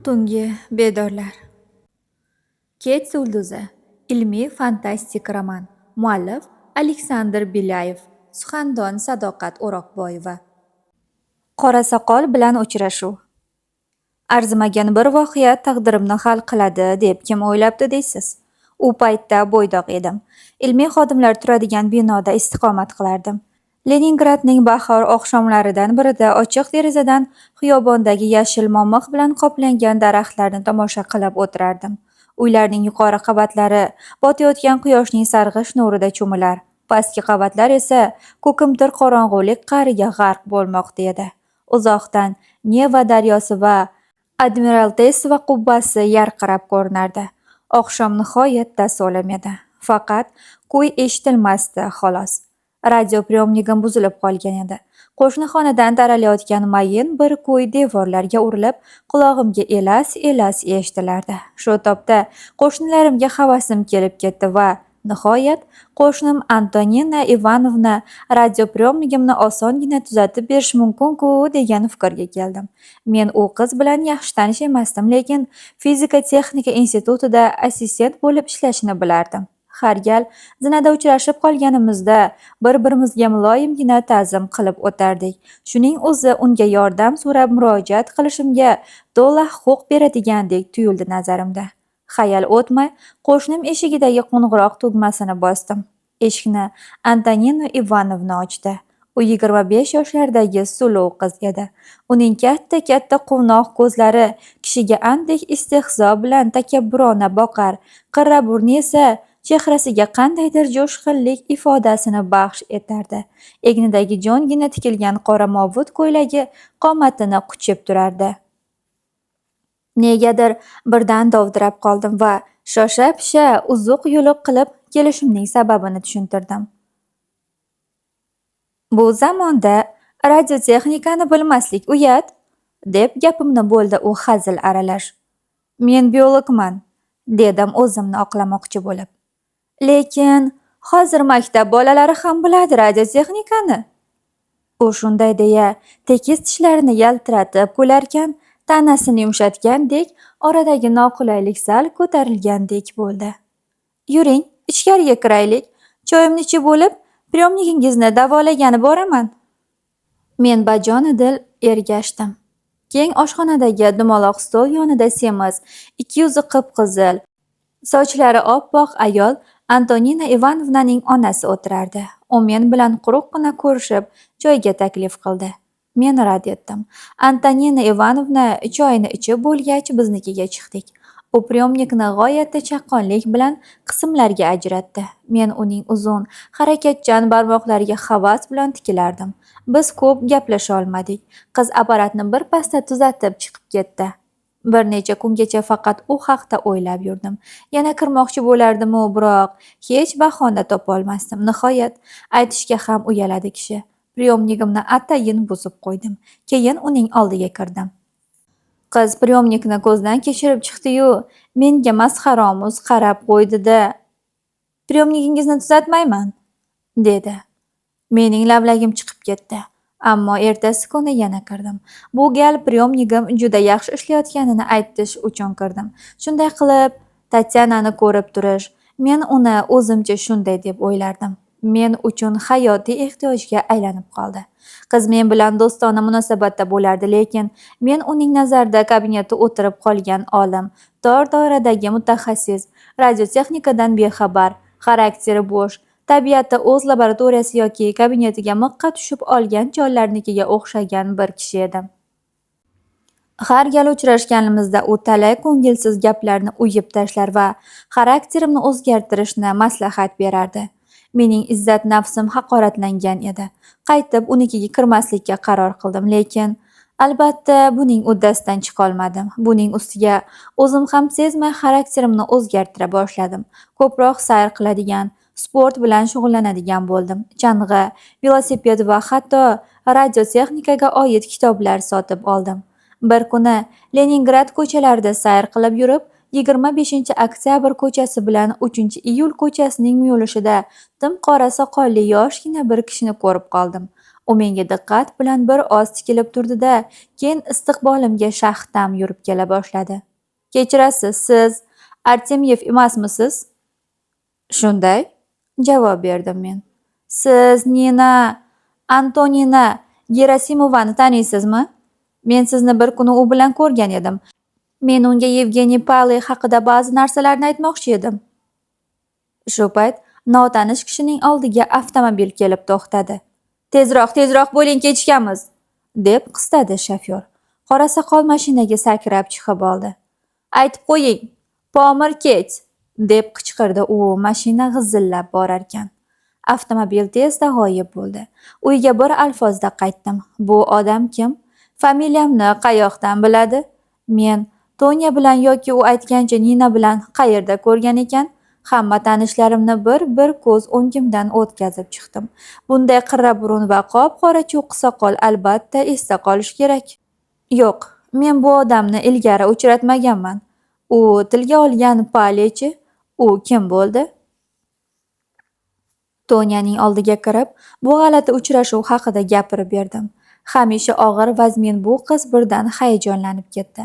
Tungi bedorlar. Kech yulduzi. Ilmiy-fantastik roman. Muallif Aleksandr Belyayev. Suxandon Sadoqat O'roqboyeva. Qora soqol bilan uchrashuv. Arzimagan bir voqea taqdirimni hal qiladi deb kim o'ylabdi deysiz? U paytda bo'ydoq edim. Ilmiy xodimlar turadigan binoda istiqomat qilardim. Leningradning bahor oqshomlaridan birida ochiq derazadan xiyobondagi yashil momiq bilan qoplangan daraxtlarni tomosha qilib o'tirardim. Uylarning yuqori qavatlari botayotgan quyoshning sarg'ish nurida cho'milar, pastki qavatlar esa ko'kimtir qorong'ulik qa'riga g'arq bo'lmoqda edi. Uzoqdan Neva daryosi va Admiralteystvo qubbasi yarqirab ko'rinardi. Oqshom nihoyatda so'lim edi. Faqat kuy eshitilmasdi xolos. Radio priyomnigim buzilib qolgan edi. Qo'shni xonadan taralayotgan mayin bir kuy devorlarga urilib, qulog'imga elas-elas eshitilardi. Shu topda qo'shnilarimga havasim kelib ketdi va nihoyat qo'shnim Antonina Ivanovna radio priyomnigimni osongina tuzatib berish mumkin-ku degan fikrga keldim. Men u qiz bilan yaxshi tanish emasdim, lekin fizika-texnika institutida assistent bo'lib ishlashini bilardim. Har gal zinada uchrashib qolganimizda bir-birimizga muloyimgina ta'zim qilib o'tardik. Shuning o'zi unga yordam so'rab murojaat qilishimga to'la huquq beradigandek tuyuldi nazarimda. Xayol o'tmay qo'shnim eshigidagi qo'ng'iroq tugmasini bosdim. Eshikni Antonina Ivanovna ochdi. U 25 yoshlardagi suluv qiz edi. Uning katta-katta quvnoq ko'zlari kishiga andek istehzo bilan takabburona boqar, qirra burni esa chehrasiga qandaydir jo'shqinlik ifodasini baxsh etardi. Egnidagi jo'ngina tikilgan qora movut ko'ylagi qomatini quchib turardi. Negadir birdan dovdirab qoldim va shosha-pisha uzuq-yuluq qilib kelishimning sababini tushuntirdim. Bu zamonda radiotexnikani bilmaslik uyat, deb gapimni bo'ldi u hazil aralash. Men biologman, dedim o'zimni oqlamoqchi bo'lib. Lekin hozir maktab bolalari ham biladi radiotexnikani. U shunday deya tekis tishlarini yaltiratib kularkan, tanasini yumshatgandek, oradagi noqulaylik sal ko'tarilgandek bo'ldi. Yuring, ichkariga kiraylik. Choyimni ichib bo'lib, priyomnigingizni davolagani boraman. Men bajonidil ergashdim. Keng oshxonadagi dumaloq stol yonida semiz, ikki yuzi qip-qizil, sochlari oppoq ayol Antonina Ivanovnaning onasi o'tirardi. U men bilan quruqqina ko'rishib, choyga taklif qildi. Men rad etdim. Antonina Ivanovna choyni ichib bo'lgach, biznikiga chiqdik. U priyomnikni g'oyatda chaqqonlik bilan qismlarga ajratdi. Men uning uzun, harakatchan barmoqlariga havas bilan tikilardim. Biz ko'p gaplasha olmadik. Qiz apparatni bir pasda tuzatib chiqib ketdi. Bir necha kungacha faqat u haqda o'ylab yurdim. Yana kirmoqchi bo'lardim-u, biroq hech bahona topolmasdim. Nihoyat aytishga ham uyaladi kishi. Priyomnigimni atayin buzib qo'ydim. Keyin uning oldiga kirdim. Qiz priyomnikni ko'zdan kechirib chiqdi-yu, menga masxaromuz qarab qo'ydi-da, "Priyomnigingizni tuzatmayman", dedi. Mening lavlagim chiqib ketdi. Ammo ertasi kuni yana kirdim. Bu gal priyomnigim juda yaxshi ishlayotganini aytish uchun kirdim. Shunday qilib, Tatyanani ko'rib turish, men uni o'zimcha shunday deb o'ylardim. Men uchun hayotiy ehtiyojga aylanib qoldi. Qiz men bilan do'stona munosabatda bo'lardi, lekin men uning nazarida kabinetda o'tirib qolgan olim, tor doiradagi mutaxassis, radiotexnikadan bexabar, xarakteri bo'sh, tabiatda o'z laboratoriyasi yoki kabinetiga miqqa tushib olgan chollarnikiga o'xshagan bir kishi edim. Har gal uchrashganimizda u talay ko'ngilsiz gaplarni uyib tashlar va xarakterimni o'zgartirishni maslahat berardi. Mening izzat nafsim haqoratlangan edi. Qaytib unikiga kirmaslikka qaror qildim, lekin albatta buning uddasidan chiqolmadim. Buning ustiga o'zim ham sezmay xarakterimni o'zgartira boshladim. Ko'proq sayr qiladigan, sport bilan shug'ullanadigan bo'ldim. Chang'i, velosiped va hatto radiotexnikaga oid kitoblar sotib oldim. Bir kuni Leningrad ko'chalarida sayr qilib yurib, 25-oktyabr ko'chasi bilan 3-iyul ko'chasining muyulishida tim qora soqolli yoshgina bir kishini ko'rib qoldim. U menga diqqat bilan bir oz tikilib turdi-da, keyin istiqbolimga shahdam yurib kela boshladi. Kechirasiz, siz Artemyev emasmisiz? Shunday, javob berdim men. Siz Nina Antonina Gerasimovani taniysizmi? Men sizni bir kuni u bilan ko'rgan edim. Men unga Yevgeniy Pavlovich haqida ba'zi narsalarni aytmoqchi edim. Shu payt notanish kishining oldiga avtomobil kelib to'xtadi. Tezroq, tezroq bo'ling, kechikamiz, deb qistadi shofyor. Qora soqol mashinaga sakrab chiqib oldi. Aytib qo'ying, Pomir ket, deb qichqirdi u mashina g'izillab borarkan. Avtomobil tezda g'oyib bo'ldi. Uyga bir alfozda qaytdim. Bu odam kim? Familiyamni qayoqdan biladi? Men Tonya bilan yoki u aytgancha Nina bilan qayerda ko'rgan ekan? Hamma tanishlarimni bir ko'z o'ngimdan o'tkazib chiqdim. Bunday qirra burun va qop-qora cho'qqi soqol albatta esda qolish kerak. Yo'q, men bu odamni ilgari uchratmaganman. U tilga olgan Palechi, u kim bo'ldi? Tonyaning oldiga kirib, bu g'alati uchrashuv haqida gapirib berdim. Hamisha og'ir vazmin bu qiz birdan hayajonlanib ketdi.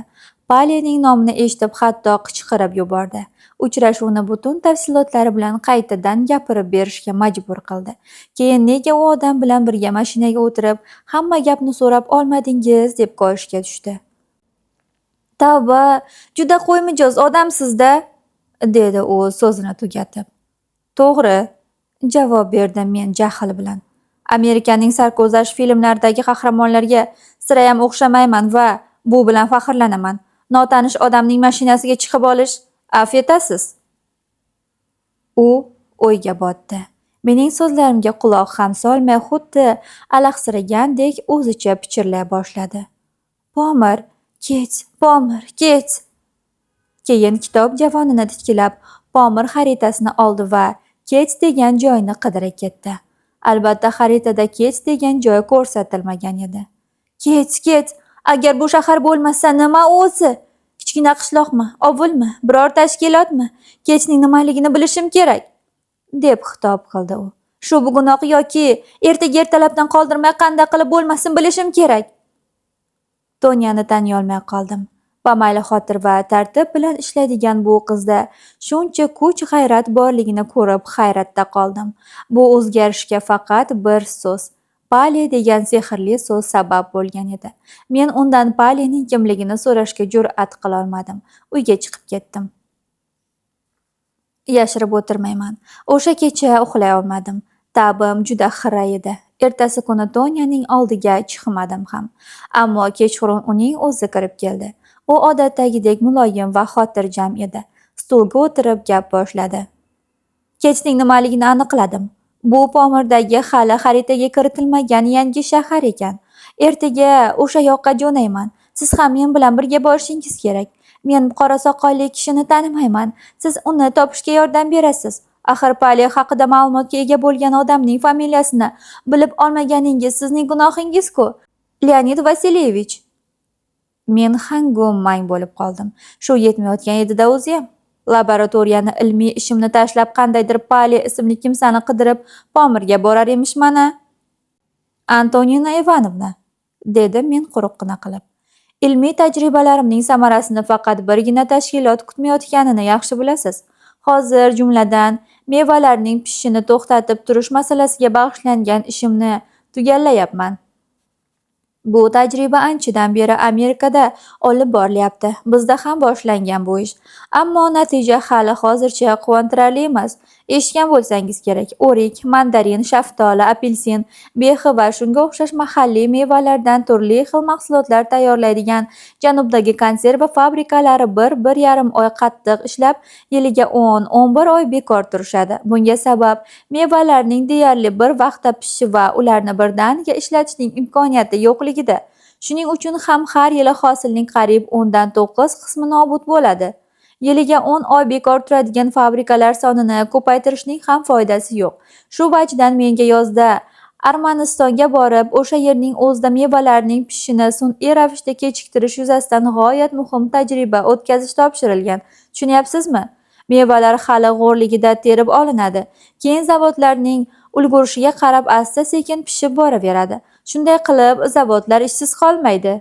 Palening nomini eshitib hatto qichqirib yubordi. Uchrashuvni butun tafsilotlari bilan qaytadan gapirib berishga majbur qildi. Keyin nega u odam bilan birga mashinaga o'tirib, hamma gapni so'rab olmadingiz deb ko'rishga tushdi. Tavba, juda qo'ymijoz odamsiz-da, dedi u so'zini tugatib. To'g'ri, javob berdim men jahl bilan. Amerikaning sarko'zash filmlaridagi qahramonlarga sirayam o'xshamayman va bu bilan faxrlanaman. Notanish odamning mashinasiga chiqib olish, afv etasiz. U o'yga botdi. Mening so'zlarimga quloq ham solmay xuddi alahsiragandek o'zicha pichirlay boshladi. Pomir, ket, Pomir, ket. Keyin kitob javonini titkilab, Pomir xaritasini oldi va ket degan joyni qidira ketdi. Albatta xaritada ket degan joy ko'rsatilmagan edi. Ket, agar bu shahar bo'lmasa nima o'zi? Kichkina qishloqmi, ovulmi, biror tashkilotmi? Ketning nimaligini bilishim kerak, deb xitob qildi u. Shu bugunoq yoki ertaga ertalabdan qoldirmay qanday qilib bo'lmasin bilishim kerak. Tonyani taniy olmay qoldim. Bamayli xotir va tartib bilan ishlaydigan bu qizda shuncha kuch-g'ayrat borligini ko'rib hayratda qoldim. Bu o'zgarishga faqat bir so'z, Pali degan sehrli so'z sabab bo'lgan edi. Men undan Palining kimligini so'rashga jur'at qila olmadim. Uyga chiqib ketdim. Yashirib o'tirmayman. O'sha kecha uxlay olmadim. Ta'bim juda xira edi. Ertasi kuni Tonyaning oldiga chiqmadim ham. Ammo kechqurun uning o'zi kirib keldi. U odatdagidek muloyim va xotirjam edi. Stulga o'tirib gap boshladi. Ketning nimaligini aniqladim. Bu Pomirdagi hali xaritaga kiritilmagan yangi shahar ekan. Ertaga o'sha yoqqa jo'nayman. Siz ham men bilan birga borishingiz kerak. Men qora soqolli kishini tanimayman. Siz uni topishga yordam berasiz. Axir Pali haqida ma'lumotga ega bo'lgan odamning familiyasini bilib olmaganingiz sizning gunohingiz-ku, Leonid Vasilyevich. Men hangum-mang bo'lib qoldim. Shu yetmayotgan edi-da o'zim. Laboratoriyani ilmiy ishimni tashlab qandaydir Pali ismli kimsani qidirib Pomirga borar emishman-a? Antonina Ivanovna, dedim men quruqqina qilib. Ilmiy tajribalarimning samarasini faqat birgina tashkilot kutmayotganini yaxshi bilasiz. Hozir jumladan mevalarning pishishini to'xtatib turish masalasiga bag'ishlangan ishimni tugallayapman. Bu tajriba anchadan beri Amerikada olib borilyapti. Bizda ham boshlangan bu ish. Ammo natija hali hozircha quvontirarli emas. Eshitgan bo'lsangiz kerak. O'rik, mandarin, shaftoli, apelsin, behi va shunga o'xshash mahalliy mevalardan turli xil mahsulotlar tayyorlaydigan janubdagi konserva fabrikalari 1-1,5 oy qattiq ishlab, yiliga 10-11 oy bekor turishadi. Bunga sabab mevalarning deyarli bir vaqtda pishishi va ularni birdaniga ishlatishning imkoniyati yo'qligida. Shuning uchun ham har yili hosilning qariyb 10-9 qismi nobud bo'ladi. Yiliga 10 oy bekor turadigan fabrikalar sonini ko'paytirishning ham foydasi yo'q. Shu vajdan menga yozda Armanistonga borib, o'sha yerning o'zida mevalarning pishishini sun'iy ravishda kechiktirish yuzasidan g'oyat muhim tajriba o'tkazish topshirilgan. Tushunyapsizmi? Mevalar hali g'o'rligida terib olinadi. Keyin zavodlarning ulgurishiga qarab asta-sekin pishib boraveradi. Shunday qilib zavodlar ishsiz qolmaydi.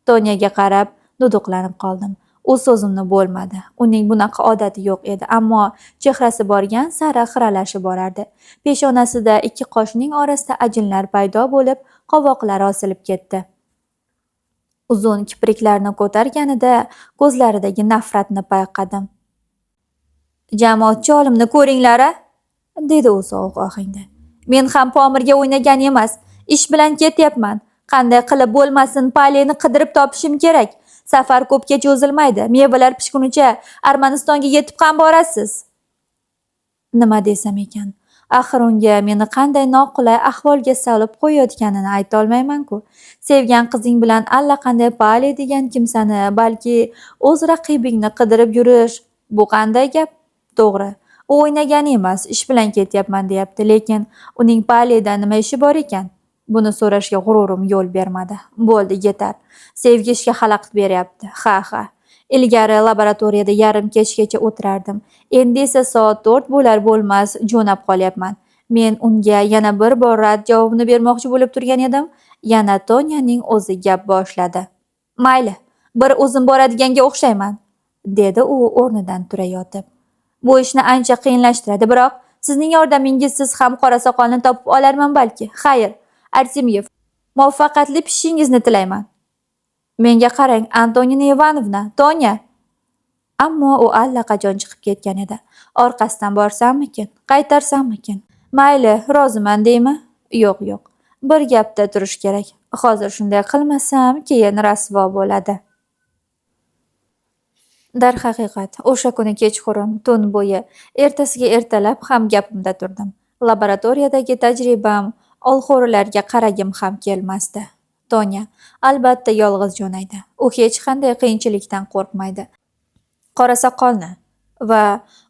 Tonyaga qarab duduqlanib qoldim. U so'zimni bo'lmadi. Uning bunaqa odati yo'q edi, ammo chehrasi borgan sari xiralashib borardi. Peshonasida ikki qoshning orasida ajinlar paydo bo'lib, qovoqlari osilib ketdi. Uzun kipriklarni ko'targanida ko'zlaridagi nafratni payqadim. Jamoatchi olimni ko'ringlar-a, dedi u sovuq ohangda. Men ham Pomirga o'ynagan emas, ish bilan ketyapman. Qanday qilib bo'lmasin, Paleni qidirib topishim kerak. Safar ko'pga cho'zilmaydi. Mevalar pishgunicha Armanistonga yetib ham borasiz. Nima desam ekan? Axir unga meni qanday noqulay ahvolga solib qo'yayotganini ayta olmayman-ku. Sevgan qizing bilan allaqanday Pali degan kimsani, balki o'z raqibingni qidirib yurish, bu qanday gap? To'g'ri. U o'ynagan emas, ish bilan ketyapman deyapti, lekin uning Palida nima ishi bor ekan? Buni so'rashga g'ururim yo'l bermadi. Bo'ldi, yetar. Sevgi ishga xalaqit beryapti. Ha. Ilgari laboratoriyada yarim kechgacha o'tirardim. Endi esa soat 4 bo'lar bo'lmas jo'nab qolyapman. Men unga yana bir bor rad javobini bermoqchi bo'lib turgan edim. Yana Tonyaning o'zi gap boshladi. Mayli, bir o'zim boradiganga o'xshayman, dedi u o'rnidan turayotib. Bu ishni ancha qiyinlashtiradi, biroq sizning yordamingizsiz ham qora soqolni topib olarman balki. Xayr, Artemyev, muvaffaqiyatli pishishingizni tilayman. Menga qarang, Antonina Ivanovna, Tonya. Ammo u allaqachon chiqib ketgan edi. Orqasidan borsammikin, qaytarsammikin? Mayli, roziman deymi? Yo'q. Bir gapda turish kerak. Hozir shunday qilmasam, keyin rasvo bo'ladi. Darhaqiqat, o'sha kuni kechqurun, tun bo'yi, ertasiga ertalab ham gapimda turdim. Laboratoriyadagi tajribam olxo'rilarga qaragim ham kelmasdi. Tonya albatta yolg'iz jo'naydi. U hech qanday qiyinchilikdan qo'rqmaydi. Qora soqolni va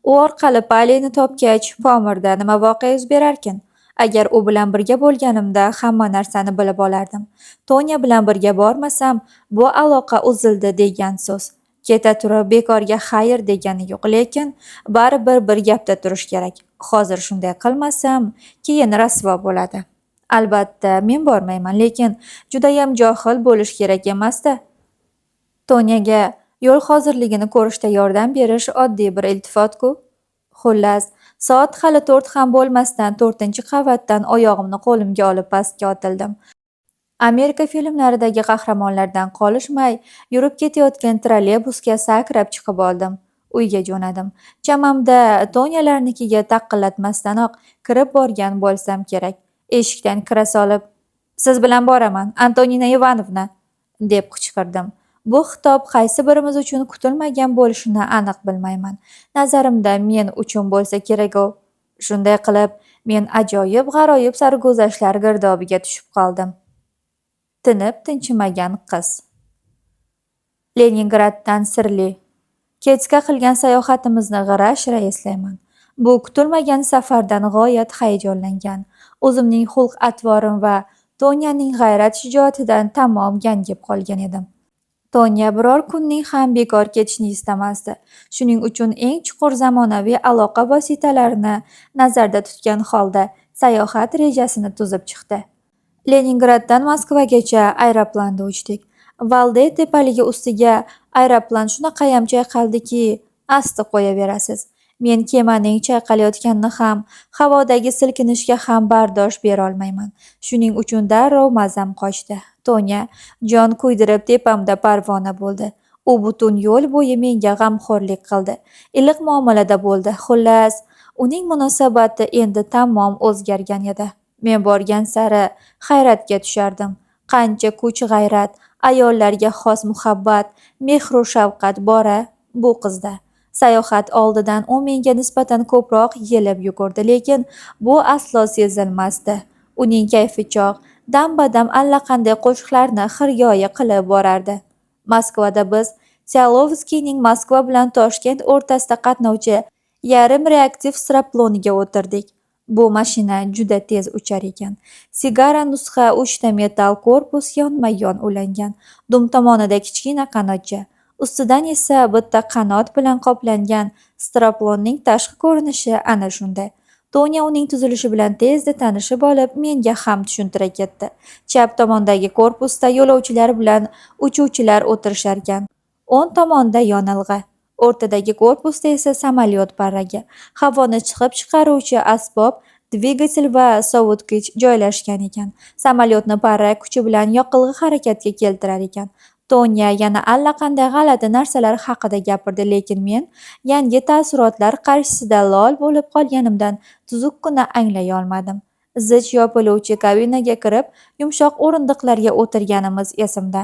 u orqali Palini topgach, Pomirda nima voqea yuz berarkin? Agar u bilan birga bo'lganimda hamma narsani bilib olardim. Tonya bilan birga bormasam, bu aloqa uzildi degan so'z. Keta turib bekorga xayr degani yo'q, lekin baribir bir gapda turish kerak. Hozir shunday qilmasam, keyin rasvo bo'ladi. Albatta, men bormayman, lekin judayam johil bo'lish kerak emas-da. Tonyaga yo'l hozirligini ko'rishda yordam berish oddiy bir iltifot-ku. Xullas, soat hali 4 ham bo'lmasdan 4-qavatdan oyog'imni qo'limga olib pastga otildim. Amerika filmlaridagi qahramonlardan qolishmay, yurib ketayotgan trolleybusga sakrab chiqib oldim. Uyga jo'nadim. Chamamda Tonyalarnikiga taqillatmasdanoq kirib borgan bo'lsam kerak. Eshikdan kira solib, "Siz bilan boraman, Antonina Ivanovna", deb qichqirdim. Bu xitob qaysi birimiz uchun kutilmagan bo'lishini aniq bilmayman. Nazarimda men uchun bo'lsa kerak-ku. Shunday qilib, men ajoyib g'aroyib sarguzashtlar girdobiga tushib qoldim. Tinib tinchimagan qiz. Leningraddan sirli. Kechga qilgan sayohatimizni g'ira-shira eslayman. Bu kutilmagan safardan g'oyat hayajonlangan, o'zimning xulq-atvorim va Tonyaning g'ayrat-shijoatidan tamom gangib qolgan edim. Tonya biror kunning ham bekor ketishini istamasdi. Shuning uchun eng chuqur zamonaviy aloqa vositalarini nazarda tutgan holda sayohat rejasini tuzib chiqdi. Leningraddan Moskvagacha aeroplanda uchdik. Valday tepaligi ustiga aeroplan shunaqayam chayqaldiki, asti qo'yaverasiz. Men kemaning chayqalayotganini ham, havodagi silkinishga ham bardosh bera olmayman. Shuning uchun darrov mazam qochdi. Tonya jon kuydirib tepamda parvona bo'ldi. U butun yo'l bo'yi menga g'amxo'rlik qildi. Iliq muomalada bo'ldi. Xullas, uning munosabati endi tamom o'zgargan edi. Men borgan sari hayratga tushardim. Qancha kuch-g'ayrat, ayollarga xos muhabbat, mehr va shafqat bor-a bu qizda. Sayohat oldidan u menga nisbatan ko'proq yelib yugurdi, lekin bu aslo sezilmasdi. Uning kayfi chog', dam-badam allaqanday qo'shiqlarni xirgoyi qilib borardi. Moskvada biz Tsialovskiyning Moskva bilan Toshkent o'rtasida qatnovchi yarim reaktiv straploniga o'tirdik. Bu mashina juda tez uchar ekan. Sigara nusxa 3 ta metall korpus yonma-yon ulangan. Dum tomonida kichkina qanotcha, ustidan esa bitta qanot bilan qoplangan straplonning tashqi ko'rinishi ana shunday. Tonya uning tuzilishi bilan tezda tanishib olib, menga ham tushuntira ketdi. Chap tomondagi korpusda yo'lovchilar bilan uchuvchilar o'tirisharkan. O'ng tomonda yonilg'i. O'rtadagi korpusda esa samolyot parragi, havoni chiqib chiqaruvchi asbob, dvigatel va sovutgich joylashgan ekan. Samolyotni parrak kuchi bilan yoqilg'i harakatga keltirar ekan. Tonya yana allaqanday g'alati narsalar haqida gapirdi, lekin men yangi taassurotlar qarshisida lol bo'lib qolganimdan tuzukkina anglay olmadim. Zich yopiluvchi kabinaga kirib, yumshoq o'rindiqlarga o'tirganimiz esimda.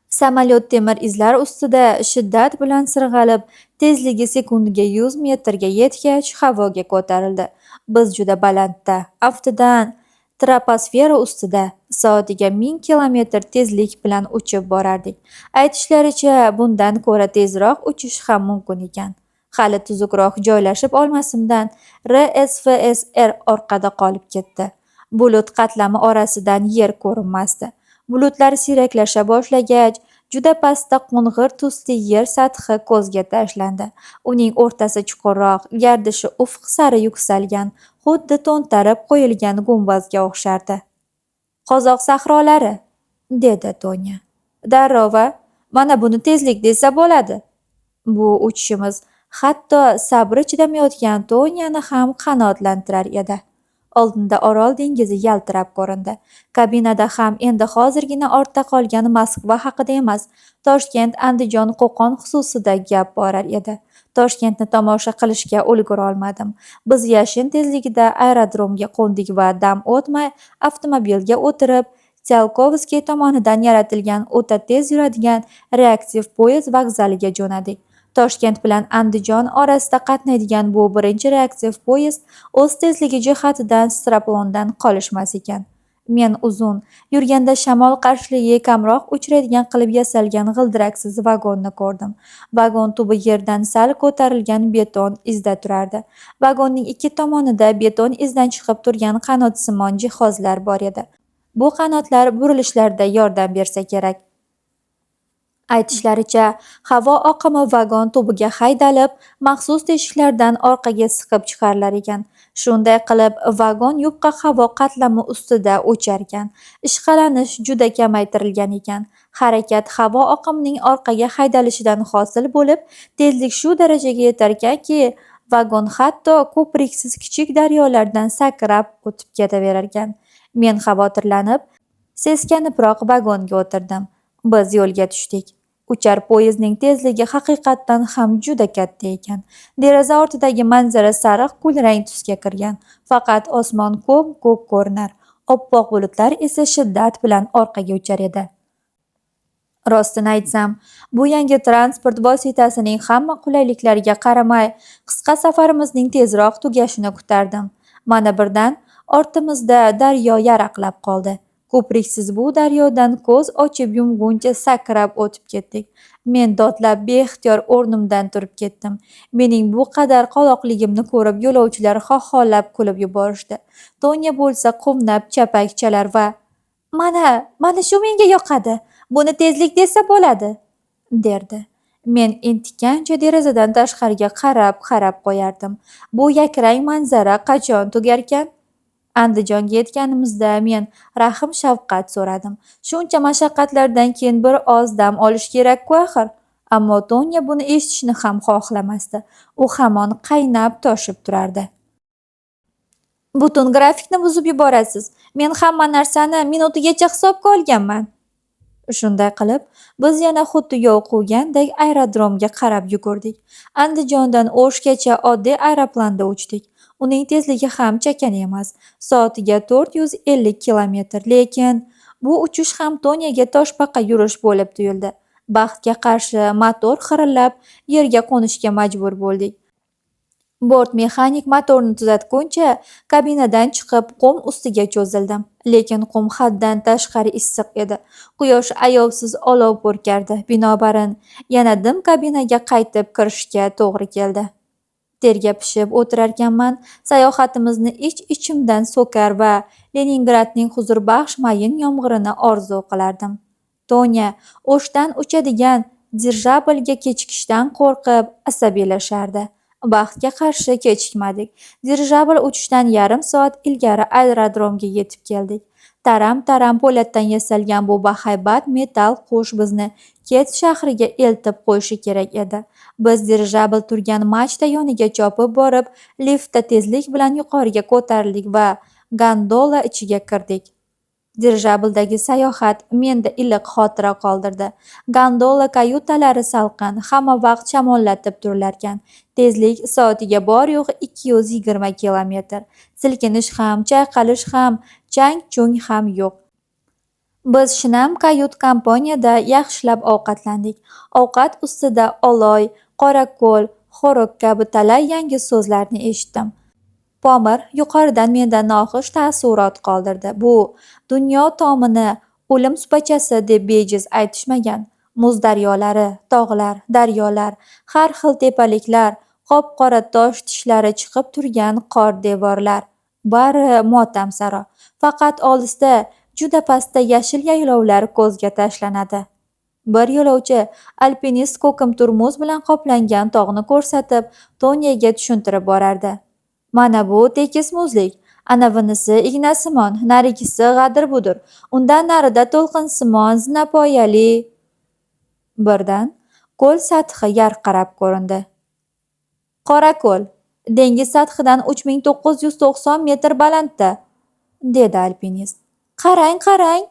Samolyot temir izlar ustida shiddat bilan sirg'alib, tezligi sekundiga 100 metrga yetgach, havoga ko'tarildi. Biz juda balandda, aftidan troposfera ustida soatiga 1000 kilometr tezlik bilan uchib borardik. Aytishlaricha, bundan ko'ra tezroq uchish ham mumkin ekan. Hali tuzukroq joylashib olmasimdan RSFSR orqada qolib ketdi. Bulut qatlami orasidan yer ko'rinmasdi. Bulutlar siyraklasha boshlagach, juda pastda qo'ng'ir tusli yer sathi ko'zga tashlandi. Uning o'rtasi chuqurroq, gardishi ufq sari yuksalgan, xuddi to'ntarib qo'yilgan gumbazga o'xshardi. Qozoq sahrolari, dedi Tonya. Darrova, mana buni tezlik desa bo'ladi. Bu uchishimiz hatto sabri chidamayotgan Tonyani ham qanoatlantirar edi. Oldinda Orol dengizi yaltirab ko'rindi. Kabinada ham endi hozirgina ortda qolgan Moskva haqida emas, Toshkent, Andijon, Qo'qon xususida gap borar edi. Toshkentni tomosha qilishga ulgura olmadim. Biz yashin tezligida aerodromga qo'ndik va dam o'tmay avtomobilga o'tirib, Tsiolkovskiy tomonidan yaratilgan o'ta tez yuradigan reaktiv poyezd vokzaliga jo'nadik. Toshkent bilan Andijon orasida qatnaydigan bu birinchi reaktiv poyezd o'z tezligi jihatidan straplondan qolishmas ekan. Men uzun, yurganda shamol qarshiligi kamroq uchraydigan qilib yasalgan g'ildiraksiz vagonni ko'rdim. Vagon tubi yerdan sal ko'tarilgan beton izda turardi. Vagonning ikki tomonida beton izdan chiqib turgan qanotsimon jihozlar bor edi. Bu qanotlar burilishlarda yordam bersa kerak. Aytishlaricha, havo oqimi vagon tubiga haydalib, maxsus teshiklardan orqaga siqib chiqarilar ekan. Shunday qilib, vagon yupqa havo qatlami ustida ucharkan. Ishqalanish juda kamaytirilgan ekan. Harakat havo oqimining orqaga haydalishidan hosil bo'lib, tezlik shu darajaga yetarkanki, vagon hatto ko'priksiz kichik daryolardan sakrab o'tib ketaverarkan. Men xavotirlanib, seskanibroq vagonga o'tirdim. Biz yo'lga tushdik. Uchar poyezdning tezligi haqiqatdan ham juda katta ekan. Deraza ortidagi manzara sariq kulrang tusga kirgan. Faqat osmon ko'k ko'rinar. Oppoq bulutlar esa shiddat bilan orqaga uchar edi. Rostini aytsam, bu yangi transport vositasining hamma qulayliklariga qaramay, qisqa safarimizning tezroq tugashini kutardim. Mana birdan ortimizda daryo yaraqlab qoldi. Ko'priksiz bu daryodan ko'z ochib yumguncha sakrab o'tib ketdik. Men dodlab beixtiyor o'rnimdan turib ketdim. Mening bu qadar qoloqligimni ko'rib yo'lovchilar xaxolab kulib yuborishdi. Tonya bo'lsa quvnab chapak chalar va mana shu menga yoqadi. Buni tezlik desa bo'ladi, derdi. Men entikkancha derazadan tashqariga qarab qo'yardim. Bu yakrang manzara qachon tugarkan? Andijonga yetganimizda men rahm-shafqat so'radim. Shuncha mashaqqatlardan keyin bir oz dam olish kerak-ku axir. Ammo Tonya buni eshitishni ham xohlamasdi. U hamon qaynab toshib turardi. Butun grafikni buzib yuborasiz. Men hamma narsani minutigacha hisobga olganman. Shunday qilib, biz yana xuddi yov quvgandek aerodromga qarab yugurdik. Andijondan O'shgacha oddiy aeroplanda uchdik. Uning tezligi ham chakana emas, soatiga 450 kilometr, lekin bu uchish ham Tonyaga toshbaqa yurish bo'lib tuyuldi. Baxtga qarshi motor xirillab, yerga qo'nishga majbur bo'ldik. Bort mexanik motorni tuzatguncha kabinadan chiqib qum ustiga cho'zildim. Lekin qum haddan tashqari issiq edi. Quyosh ayovsiz olov purkardi. Binobarin yana dim kabinaga qaytib kirishga to'g'ri keldi. Terga pishib o'tirarkanman, sayohatimizni ich-ichimdan so'kar va Leningradning huzurbaxsh mayin yomg'irini orzu qilardim. Tonya O'shdan uchadigan dirijablga kechikishdan qo'rqib asabiylashardi. Baxtga qarshi kechikmadik. Dirijabl uchishdan yarim soat ilgari aerodromga yetib keldik. Taram-taram po'latdan yasalgan bu bahaybat metall qush bizni Kets shahriga eltib qo'yishi kerak edi. Biz dirijabl turgan machta yoniga chopib borib, liftda tezlik bilan yuqoriga ko'tarildik va gondola ichiga kirdik. Dirijabldagi sayohat menda iliq xotira qoldirdi. Gondola kayutalari salqin, hamma vaqt shamollatib turilarkan. Tezlik soatiga bor-yo'g'i 220 kilometr. Silkinish ham, chayqalish ham, chang-chung ham yo'q. Biz shinam kayut-kompaniyada yaxshilab ovqatlandik. Ovqat ustida oloy, qorako'l, xo'roq kabi talay yangi so'zlarni eshitdim. Pomir yuqoridan menda noxush taassurot qoldirdi. Bu dunyo tomini o'lim supachasi deb bejiz aytishmagan. Muz daryolari, tog'lar, daryolar, har xil tepaliklar, qop-qora tosh tishlari chiqib turgan qor devorlar. Bari motamsaro. Faqat olisda, juda pastda yashil yaylovlar ko'zga tashlanadi. Bir yo'lovchi alpinist ko'kim turmuz bilan qoplangan tog'ni ko'rsatib, Toniyaga tushuntirib borardi. Mana bu tekis muzlik, anavinisi ignasimon, narigisi g'adir-budur, undan narida to'lqinsimon zinapoyali. Birdan ko'l sathi yarqirab ko'rindi. Qorako'l, dengiz sathidan 3990 metr balandda, dedi alpinist. Qarang, qarang,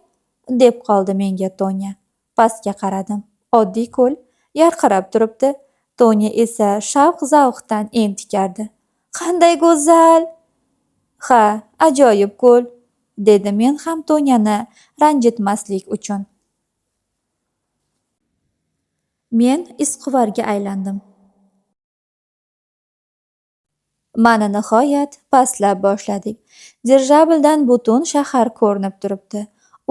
deb qoldi menga Tonya. Pastga qaradim. Oddiy ko'l yarqirab turibdi. Tonya esa shavq-zavqdan entikardi. Qanday go'zal! Ha, ajoyib ko'l, dedi men ham Tonyani ranjitmaslik uchun. Men izquvarga aylandim. Mana nihoyat pastlab boshladik. Dirijabldan butun shahar ko'rinib turibdi.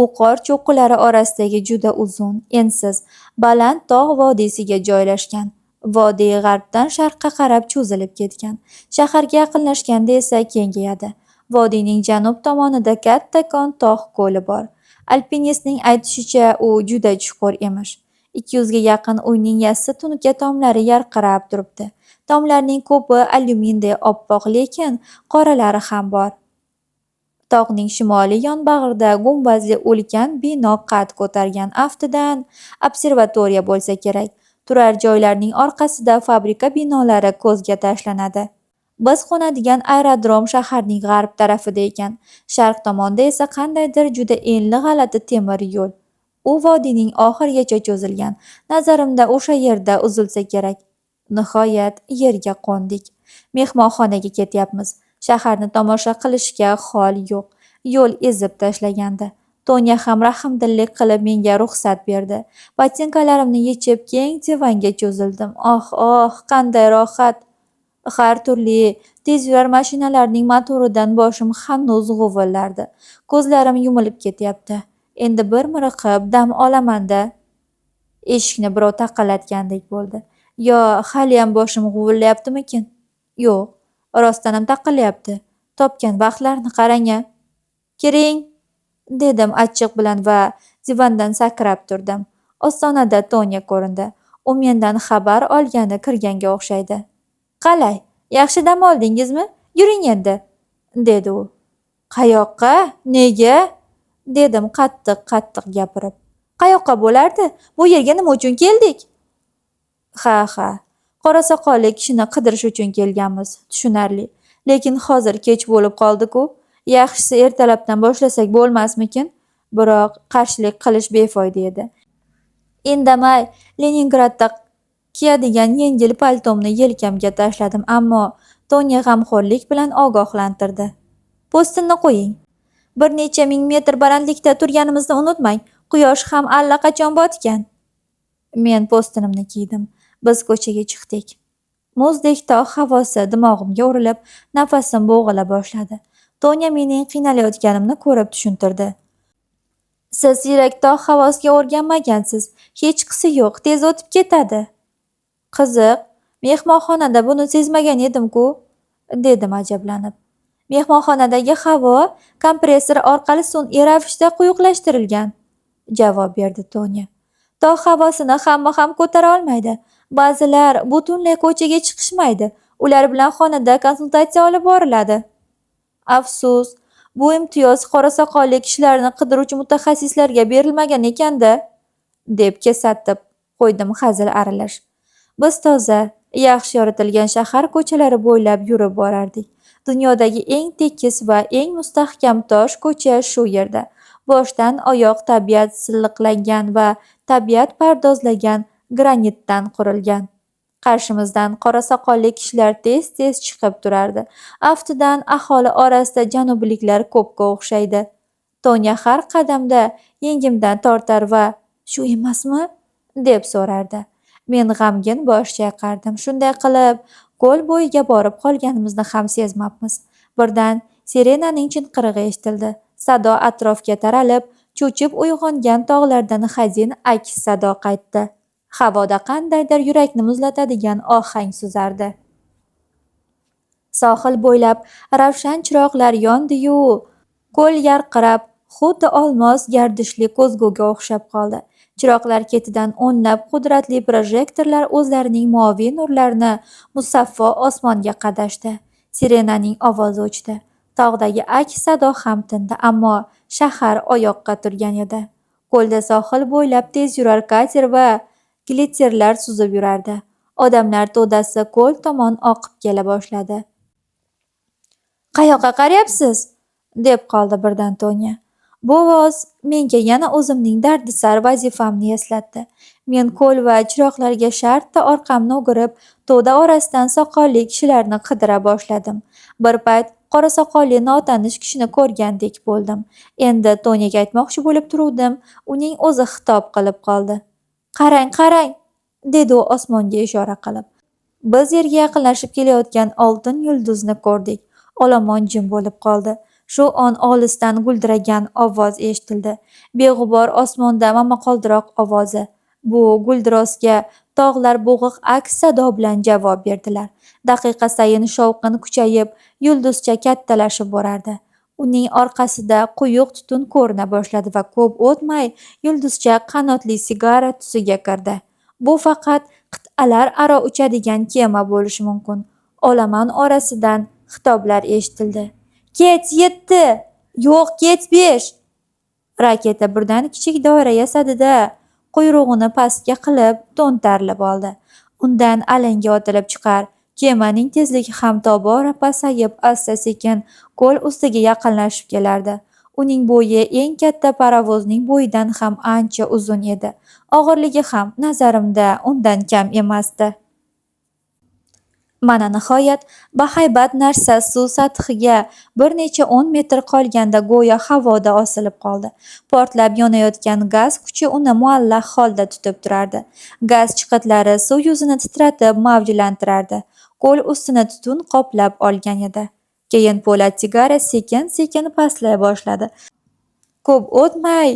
U qor cho'qqilari orasidagi juda uzun, ensiz, baland tog' vodiysiga joylashgan. Vodiy g'arbdan sharqqa qarab cho'zilib ketgan. Shaharga yaqinlashganda esa kengayadi. Vodiyning janub tomonida kattakon tog' ko'li bor. Alpinistning aytishicha, u juda chuqur emish. 200 ga yaqin uyning yassi tunuka tomlari yarqirab turibdi. Tomlarning ko'pi alyuminday oppoq, lekin qoralari ham bor. Tog'ning shimoliy yonbag'rida gumbazli ulkan bino qad ko'targan, aftidan observatoriya bo'lsa kerak. Turar joylarning orqasida fabrika binolari ko'zga tashlanadi. Biz qo'nadigan aerodrom shaharning g'arb tarafida ekan. Sharq tomonda esa qandaydir juda enli g'alati temir yo'l. U vodiyning oxirigacha cho'zilgan. Nazarimda o'sha yerda uzilsa kerak. Nihoyat yerga qo'ndik. Mehmonxonaga ketyapmiz. Shaharni tomosha qilishga hol yo'q. Yo'l ezib tashlagandi. Tonya ham rahmdillik qilib menga ruxsat berdi. Botinkalarimni yechib keng divanga cho'zildim. Oh, qanday rohat! Har turli tezyurar mashinalarning motoridan boshim hanuz g'uvillardi. Ko'zlarim yumilib ketyapti. Endi bir miriqib dam olaman-da. Eshikni birov taqillatgandek bo'ldi. Yo, haliyam boshim g'uvillayaptimikin? Yo'q, rostdan ham taqillayapti. Topgan vaqtlarni qarang-a. Kiring, dedim achchiq bilan va divandan sakrab turdim. Ostonada Tonya ko'rindi. U mendan xabar olgani kirganga o'xshaydi. Qalay, yaxshi dam oldingizmi? Yuring endi, dedi u. Qayoqqa? Nega? Dedim qattiq gapirib. Qayoqqa bo'lardi? Bu yerga nima uchun keldik? Ha, qora soqolli kishini qidirish uchun kelganmiz, tushunarli. Lekin hozir kech bo'lib qoldi-ku. Yaxshisi ertalabdan boshlasak bo'lmasmikin? Biroq qarshilik qilish befoyda edi. Indamay Leningradda kiyadigan yengil paltomni yelkamga tashladim, ammo Tonya g'amxo'rlik bilan ogohlantirdi. Postinni qo'ying. Bir necha ming metr balandlikda turganimizni unutmang. Quyosh ham allaqachon botgan. Men postinimni kiydim. Biz ko'chaga chiqdik. Muzdek tog' havosi dimog'imga urilib, nafasim bo'g'ila boshladi. Tonya mening qiynalayotganimni ko'rib tushuntirdi. Siz yirak tog' havosiga o'rganmagansiz. Hechqisi yo'q, tez o'tib ketadi. Qiziq, mehmonxonada buni sezmagan edim-ku, dedim ajablanib. Mehmonxonadagi havo kompressor orqali sun'iy ravishda quyuqlashtirilgan, javob berdi Tonya. Tog' havosini hamma ham ko'tara olmaydi. Ba'zilar butunlay ko'chaga chiqishmaydi. Ular bilan xonada konsultatsiya olib boriladi. Afsus, bu imtiyoz qora soqolli kishilarni qidiruvchi mutaxassislarga berilmagan ekanda, deb kesatib qo'ydim hazil aralash. Biz toza, yaxshi yoritilgan shahar ko'chalari bo'ylab yurib borardik. Dunyodagi eng tekis va eng mustahkam tosh ko'cha shu yerda. Boshdan oyoq tabiat silliqlangan va tabiat pardozlagan granitdan qurilgan. Qarshimizdan qora soqolli kishilar tez-tez chiqib turardi. Aftidan aholi orasida janubliklar ko'pga o'xshaydi. Tonya har qadamda yengimdan tortar va "Shu emasmi?" deb so'rardi. Men g'amgin bosh chayqardim. Shunday qilib, ko'l bo'yiga borib qolganimizni ham sezmabmiz. Birdan sirenaning chinqirig'i eshitildi. Sado atrofga taralib, cho'chib uyg'ongan tog'lardan hazin aks sado qaytdi. Havoda qandaydir yurakni muzlatadigan ohang suzardi. Sohil bo'ylab ravshan chiroqlar yondi-yu, ko'l yarqirab, xuddi olmos gardishli ko'zguga o'xshab qoldi. Chiroqlar ketidan o'nlab qudratli projektorlar o'zlarining moviy nurlarini musaffo osmonga qadashdi. Sirenaning ovozi o'chdi. Tog'dagi aks sado ham tindi, ammo shahar oyoqqa turgan edi. Ko'lda sohil bo'ylab tezyurar kater va glitserlar suzib yurardi. Odamlar to'dasi ko'l tomon oqib kela boshladi. "Qayoqqa qarayapsiz?" deb qoldi birdan Tonya. Bu ovoz menga yana o'zimning dardisar vazifamni eslatdi. Men ko'l va chiroqlarga shartta orqamni o'girib, to'da orasidan soqolli kishilarni qidira boshladim. Bir payt qora soqolli notanish kishini ko'rgandek bo'ldim. Endi Tonyaga aytmoqchi bo'lib turuvdim, uning o'zi xitob qilib qoldi. "Qarang, qarang!" dedi u osmonga ishora qilib. Biz yerga yaqinlashib kelayotgan oltin yulduzni ko'rdik. Olomon jim bo'lib qoldi. Shu on olisdan guldiragan ovoz eshitildi. Beg'ubor osmonda momaqaldiroq ovozi. Bu guldirosga tog'lar bo'g'iq aks sado bilan javob berdilar. Daqiqa sayin shovqin kuchayib, yulduzcha kattalashib borardi. Uning orqasida quyuq tutun ko'rina boshladi va ko'p o'tmay yulduzcha qanotli sigara tusiga kirdi. Bu faqat qit'alar aro uchadigan kema bo'lishi mumkin. Olomon orasidan xitoblar eshitildi. "Ket 7, yo'q ket 5." Raketa birdan kichik doira yasadi-da, quyrug'ini pastga qilib to'ntarilib oldi. Undan alanga otilib chiqar. Kemaning tezligi ham tobora pasayib, asta-sekin ko'l ustiga yaqinlashib kelardi. Uning bo'yi eng katta parovozning bo'yidan ham ancha uzun edi. Og'irligi ham nazarimda undan kam emasdi. Mana nihoyat bahaybat narsa suv sathiga bir necha 10 metr qolganda go'yo havoda osilib qoldi. Portlab yonayotgan gaz kuchi uni muallaq holda tutib turardi. Gaz chiqitlari suv yuzini titratib mavjlantirardi. Ko'l ustini tutun qoplab olgan edi. Keyin po'lat sigara sekin-sekin pastlay boshladi. Ko'p o'tmay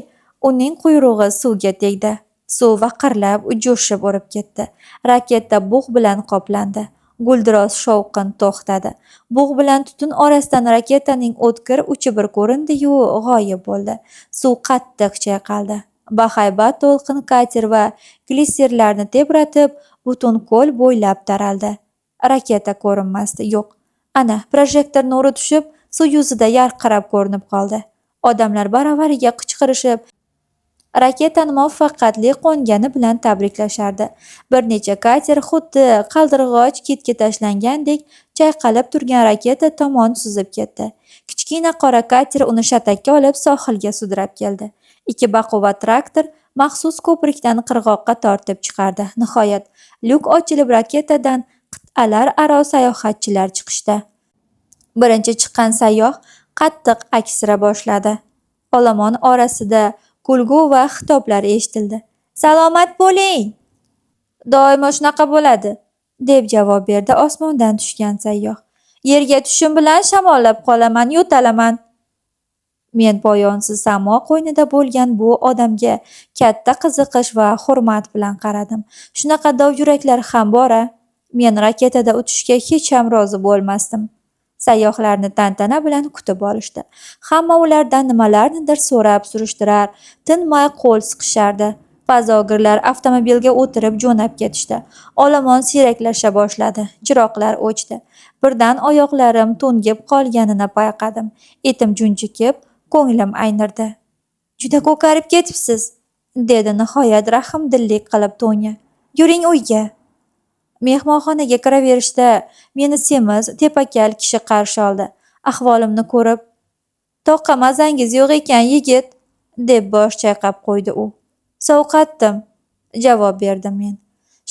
uning quyrug'i suvga tegdi. Suv vaqirlab, jo'shib urib ketdi. Raketa bug' bilan qoplandi. Guldiroz shovqin to'xtadi. Bug' bilan tutun orasidan raketaning o'tkir uchi bir ko'rindi-yu, g'oyib bo'ldi. Suv qattiq chayqaldi. Bahaybat to'lqin kater va glisserlarni tebratib, butun ko'l bo'ylab taraldi. Raketa ko'rinmasdi. Yo'q. Ana, projektor nuri tushib, suv yuzida yarqirab ko'rinib qoldi. Odamlar baravariga qichqirishib, raketani muvaffaqiyatli qo'ngani bilan tabriklashardi. Bir necha kater xuddi qaldirg'och kitga tashlangandek chayqalib turgan raketa tomon suzib ketdi. Kichkina qora kater uni shatakka olib sohilga sudrab keldi. Ikki baquvvat traktor maxsus ko'prikdan qirg'oqqa tortib chiqardi. Nihoyat lyuk ochilib, raketadan qit'alar aro sayohatchilar chiqishdi. Birinchi chiqqan sayyoh qattiq aksira boshladi. Olomon orasida kulgu va xitoblar eshitildi. "Salomat bo'ling!" "Doimo shunaqa bo'ladi", deb javob berdi osmondan tushgan sayyoh. "Yerga tushim bilan shamollab qolaman, yo'talaman." Men poyonsiz samo qo'ynida bo'lgan bu odamga katta qiziqish va hurmat bilan qaradim. Shunaqa dovyuraklar ham bor-a? Men raketada uchishga hech ham rozi bo'lmasdim. Sayyohlarni tantana bilan kutib olishdi. Hamma ulardan nimalarnidir so'rab surishtirar, tinmay qo'l siqishardi. Fazogirlar avtomobilga o'tirib jo'nab ketishdi. Olomon siyraklasha boshladi. Chiroqlar o'chdi. Birdan oyoqlarim to'ngib qolganini payqadim. Etim junjikib, ko'nglim aynirdi. "Juda ko'karib ketibsiz", dedi nihoyat rahmdillik qilib Tonya. "Yuring uyga." Mehmonxonaga kiraverishda meni semiz, tepakal kishi qarshi oldi. Ahvolimni ko'rib, "Toqqa mazangiz yo'q ekan, yigit", deb bosh chayqab qo'ydi u. "Sovqatdim", javob berdim men.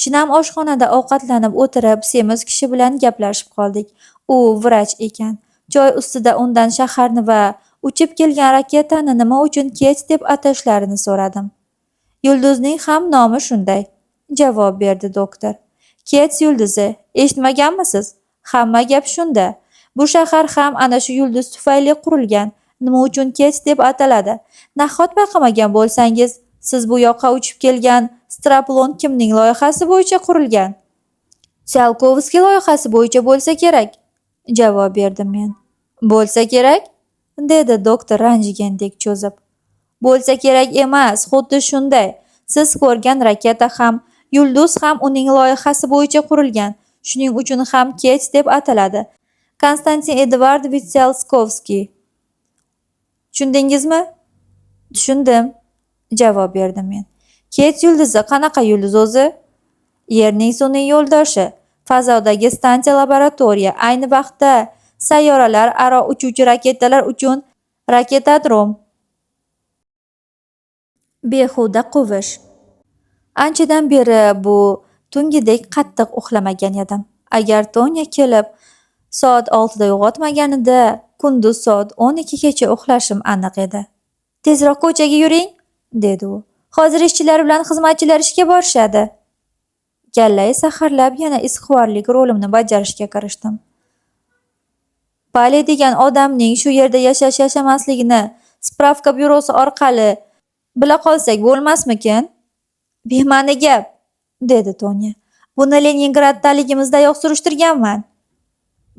Shinam oshxonada ovqatlanib o'tirib, semiz kishi bilan gaplashib qoldik. U vrach ekan. Joy ustida undan shaharni va uchib kelgan raketani nima uchun kech deb atashlarini so'radim. "Yulduzning ham nomi shunday", javob berdi doktor. "Kets yulduzi, eshitmaganmisiz? Hamma gap shunda. Bu shahar ham ana shu yulduz tufayli qurilgan. Nima uchun kech deb ataladi? Nahot payqamagan bo'lsangiz, siz bu yoqqa uchib kelgan Straplon kimning loyihasi bo'yicha qurilgan?" "Tsiolkovskiy loyihasi bo'yicha bo'lsa kerak", javob berdim men. "Bo'lsa kerak?" dedi doktor ranjigandek cho'zib. "Bo'lsa kerak emas, xuddi shunday. Siz ko'rgan raketa ham, yulduz ham uning loyihasi bo'yicha qurilgan. Shuning uchun ham kech deb ataladi. Konstantin Edvardovich Tsiolkovskiy. Tushundingizmi?" "Tushundim", javob berdim men. "Kech yulduzi qanaqa yulduz o'zi?" "Yerning sun'iy yo'ldoshi, fazodagi stansiya laboratoriya, ayni vaqtda sayyoralar aro uchuvchi raketalar uchun raketadrom." Behuda quvish. Anchadan beri bu tungidek qattiq uxlamagan edim. Agar Tonya kelib soat 6da uyg'otmaganida, kunduz soat 12gacha uxlashim aniq edi. "Tezroq ko'chaga yuring", dedi u. "Hozir ishchilar bilan xizmatchilar ishga borishadi." Gallay saharlab yana istiqborlik rolimni bajarishga kirishdim. Pale degan odamning shu yerda yashamasligini spravka byurosi orqali bila qolsak bo'lmasmikin? "Bema'ni gap", dedi Tonya. "Buni Leningraddaligimizdayoq surishtirganman."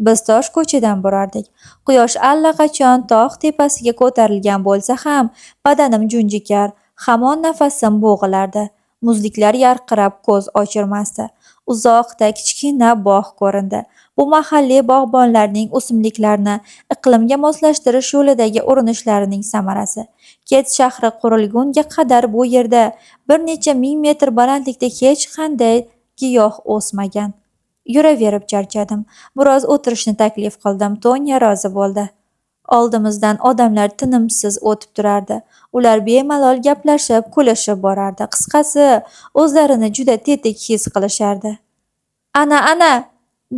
Biz tosh ko'chadan borardik. Quyosh allaqachon tog' tepasiga ko'tarilgan bo'lsa ham, badanim junjikar, hamon nafasim bo'g'ilardi. Muzliklar yarqirab ko'z ochirmasdi. Uzoqda kichkina bog' ko'rindi. Bu mahalliy bog'bonlarning o'simliklarni iqlimga moslashtirish yo'lidagi urinishlarining samarasi. Kech shahri qurilgunga qadar bu yerda bir necha ming metr balandlikda hech qanday giyoh o'smagan. Yuraverib charchadim. Biroz o'tirishni taklif qildim. Tonya rozi bo'ldi. Oldimizdan odamlar tinimsiz o'tib turardi. Ular bemalol gaplashib, kulishib borardi. Qisqasi, o'zlarini juda tetik his qilishardi. Ana",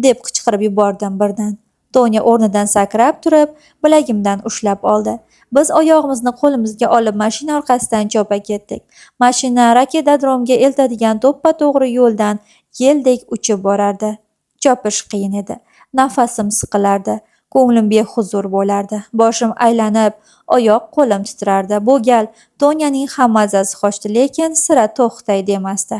deb qichqirib yubordim birdan. Tonya o'rnidan sakrab turib, bilagimdan ushlab oldi. Biz oyog'imizni qo'limizga olib mashina orqasidan chopa ketdik. Mashina raketadromga eltadigan to'ppa-to'g'ri yo'ldan yeldek uchib borardi. Chopish qiyin edi. Nafasim siqilardi. Ko'nglim behuzur bo'lardi. Boshim aylanib, oyoq-qo'lim titrardi. Bu gal Tonyaning ham mazasi qochdi, lekin sira to'xtay demasdi.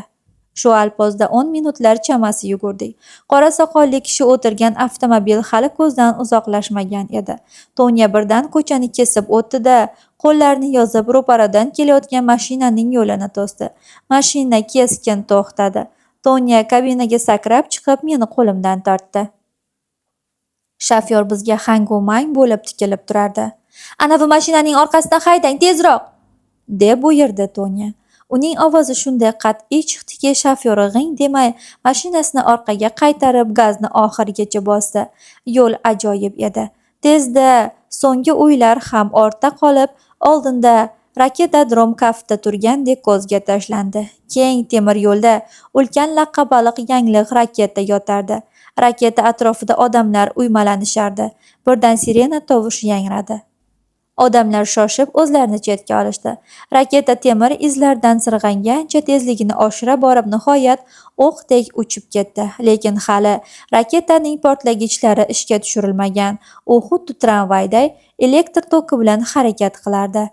Shu alpozda 10 minutlar chamasi yugurdik. Qora soqolli kishi o'tirgan avtomobil hali ko'zdan uzoqlashmagan edi. Tonya birdan ko'chani kesib o'tdi-da, qo'llarini yozib ro'paradan kelayotgan mashinaning yo'lini to'sdi. Mashina keskin to'xtadi. Tonya kabinaga sakrab chiqib, meni qo'limdan tortdi. Shofyor bizga hangu-mang bo'lib tikilib turardi. "Ana bu mashinaning orqasidan haydang, tezroq", deb buyurdi Tonya. Uning ovozi shunday qat'iy chiqdiki, shofyor g'ing demay mashinasini orqaga qaytarib, gazni oxirigacha bosdi. Yo'l ajoyib edi. Tezda so'nggi uylar ham ortda qolib, oldinda raketadrom kaftda turgandek ko'zga tashlandi. Keng temir yo'lda ulkan laqabaliq yanglig' raketa yotardi. Raketa atrofida odamlar uymalanishardi. Birdan sirena tovushi yangradi. Odamlar shoshib o'zlarini chetga olishdi. Raketa temir izlardan sirg'angancha tezligini oshira borib, nihoyat o'qdek uchib ketdi. Lekin hali raketaning portlagichlari ishga tushirilmagan. U xuddi tramvayday elektr toki bilan harakat qilardi.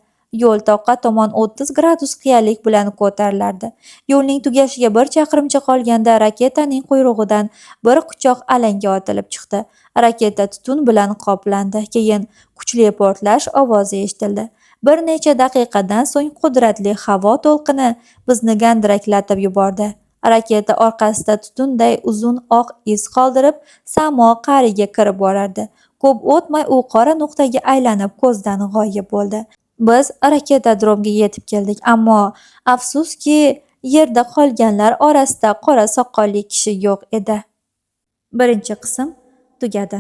Yo'l toqqa tomon 30 gradus qiyalik bilan ko'tarilardi. Yo'lning tugashiga bir chaqirimcha qolganda raketaning quyrug'idan bir quchoq alanga otilib chiqdi. Raketa tutun bilan qoplandi. Keyin kuchli portlash ovozi eshitildi. Bir necha daqiqadan so'ng qudratli havo to'lqini bizni gandiraklatib yubordi. Raketa orqasida tutunday uzun oq iz qoldirib, samo qa'riga kirib borardi. Ko'p o'tmay u qora nuqtaga aylanib ko'zdan g'oyib bo'ldi. Biz raketadromga yetib keldik, ammo afsuski, yerda qolganlar orasida qora soqolli kishi yo'q edi. Birinchi qism tugadi.